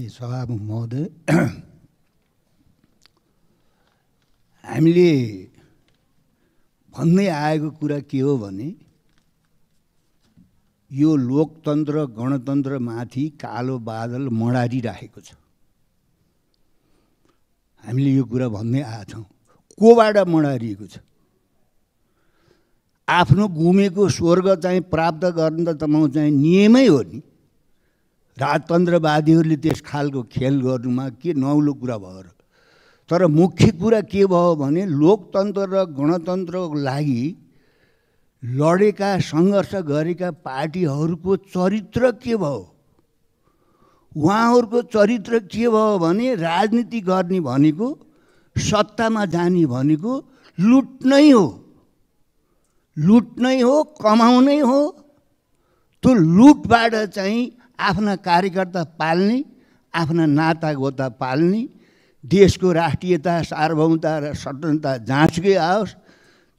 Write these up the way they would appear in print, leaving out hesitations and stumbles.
सभामुख महोदय, हामीले भन्दै आएको कुरा के हो भने यो लोकतन्त्र गणतन्त्रमाथि कालो बादल मडारिरहेको छ। हामीले यो कुरा भन्दै आएछौँ। कोबाट मडारिएको छ? आफ्नो गुमेको स्वर्ग चाहिँ प्राप्त गर्न त तपाईँ चाहिँ नियमै हो नि। राजतन्त्रवादीहरूले त्यस खालको खेल गर्नुमा के नौलो कुरा भयो र? तर मुख्य कुरा के भयो भने लोकतन्त्र र गणतन्त्रको लागि लडेका सङ्घर्ष गरेका पार्टीहरूको चरित्र के भयो? उहाँहरूको चरित्र के भयो भने राजनीति गर्ने भनेको, सत्तामा जाने भनेको लुट्नै हो, लुट्नै हो, कमाउनै हो। त्यो लुटबाट चाहिँ आफ्ना कार्यकर्ता पाल्ने, आफ्ना नातागोता पाल्ने, देशको राष्ट्रियता, सार्वभौमता र स्वतन्त्रता जाँचकै आओस्,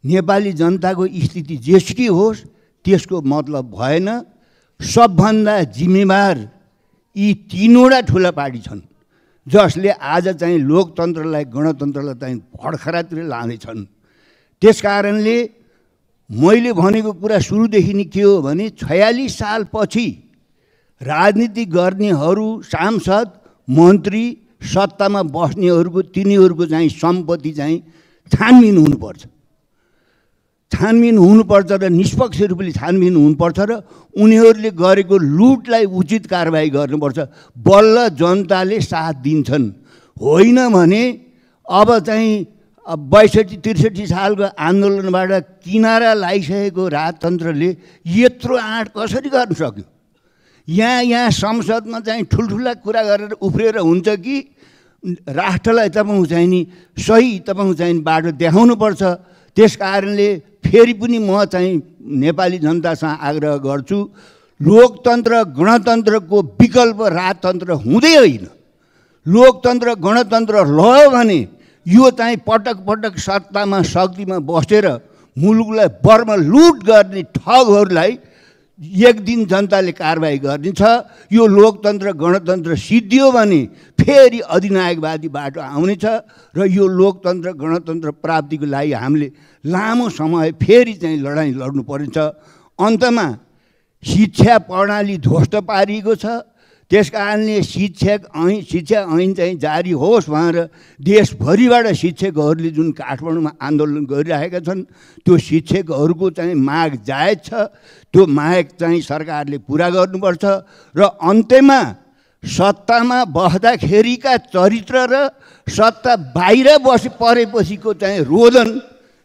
नेपाली जनताको स्थिति जेसुकै होस्, त्यसको मतलब भएन। सबभन्दा जिम्मेवार यी तीनवटा ठुला पार्टी छन् जसले आज चाहिँ लोकतन्त्रलाई, गणतन्त्रलाई चाहिँ भडखरातिर लाँदैछन्। त्यस कारणले मैले भनेको कुरा सुरुदेखि नै के हो भने 46 सालपछि राजनीति गर्नेहरू, सांसद, मन्त्री, सत्तामा बस्नेहरूको तिनीहरूको चाहिँ सम्पत्ति चाहिँ छानबिन हुनुपर्छ। छानबिन हुनुपर्छ र निष्पक्ष रूपले छानबिन हुनुपर्छ र उनीहरूले गरेको लुटलाई उचित कारबाही गर्नुपर्छ। बल्ल जनताले साथ दिन्छन्। होइन भने अब चाहिँ 62-63 सालको आन्दोलनबाट किनारा लगाइसकेको राजतन्त्रले यत्रो आँट कसरी गर्न सक्यो? यहाँ संसदमा चाहिँ ठुल्ठुला कुरा गरेर उफ्रेर हुन्छ कि राष्ट्रलाई तपाईँ चाहिँ नि सही तपाईँ चाहिँ बाटो देखाउनुपर्छ। त्यस कारणले फेरि पनि म चाहिँ नेपाली जनतासँग आग्रह गर्छु, लोकतन्त्र गणतन्त्रको विकल्प राजतन्त्र हुँदै होइन। लोकतन्त्र गणतन्त्र लयो भने यो चाहिँ पटक पटक सत्तामा शक्तिमा बसेर मुलुकलाई बर्मा लुट गर्ने ठगहरूलाई एक दिन जनताले कारबाही गर्नेछ। यो लोकतन्त्र गणतन्त्र सिद्धियो भने फेरि अधिनायकवादी बाटो आउनेछ र यो लोकतन्त्र गणतन्त्र प्राप्तिको लागि हामीले लामो समय फेरि चाहिँ लडाइँ लड्नु पर्नेछ। अन्तमा शिक्षा प्रणाली ध्वस्त पारिएको छ। त्यस कारणले शिक्षा ऐन चाहिँ जारी होस् भनेर देशभरिबाट शिक्षकहरूले जुन काठमाडौँमा आन्दोलन गरिरहेका छन्, त्यो शिक्षकहरूको चाहिँ माग जायज छ। त्यो माग चाहिँ सरकारले पुरा गर्नुपर्छ र अन्त्यमा सत्तामा बस्दाखेरिका चरित्र र सत्ता बाहिर परेपछिको चाहिँ रोदन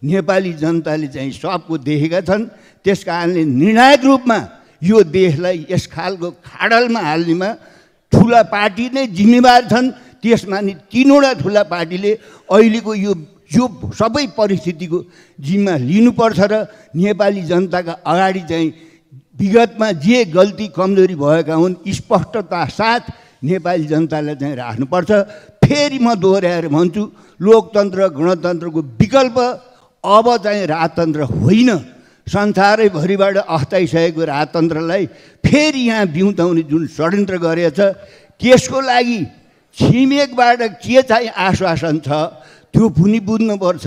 नेपाली जनताले चाहिँ सबको देखेका छन्। त्यस कारणले निर्णायक रूपमा यो देशलाई यस खालको खाडलमा हाल्नेमा ठुला पार्टी नै जिम्मेवार छन्। त्यसमा नि तीनवटा ठुला पार्टीले अहिलेको यो सबै परिस्थितिको जिम्मा लिनुपर्छ र नेपाली जनताका अगाडि चाहिँ विगतमा जे गल्ती कमजोरी भएका हुन् स्पष्टता साथ नेपाली जनतालाई चाहिँ राख्नुपर्छ। फेरि म दोहोऱ्याएर भन्छु, लोकतन्त्र गणतन्त्रको विकल्प अब चाहिँ राजतन्त्र होइन। संसारैभरिबाट अस्ताइसकेको राजतन्त्रलाई फेरि यहाँ बिउताउने जुन षड्यन्त्र गरेछ, त्यसको लागि छिमेकबाट के चाहिँ आश्वासन छ त्यो पनि बुझ्नुपर्छ।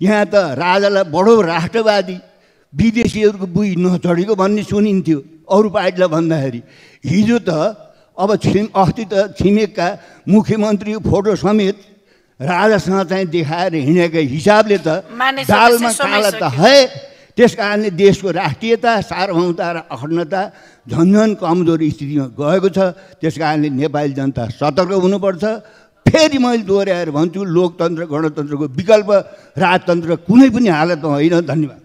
यहाँ त राजालाई बडो राष्ट्रवादी, विदेशीहरूको बुई नचढेको भन्ने सुनिन्थ्यो अरू पार्टीलाई भन्दाखेरि। हिजो त अब अस्ति त छिमेकका मुख्यमन्त्री फोटो समेत राजासँग चाहिँ देखाएर हिँडेको हिसाबले त दालमा काला त है। त्यस कारणले देशको राष्ट्रियता, सार्वभौमता र अखण्डता झन्झन कमजोर स्थितिमा गएको छ। त्यस कारणले नेपाली जनता सतर्क हुनुपर्छ। फेरि मैले दोहोऱ्याएर भन्छु, लोकतन्त्र गणतन्त्रको विकल्प राजतन्त्र कुनै पनि हालतमा होइन। धन्यवाद।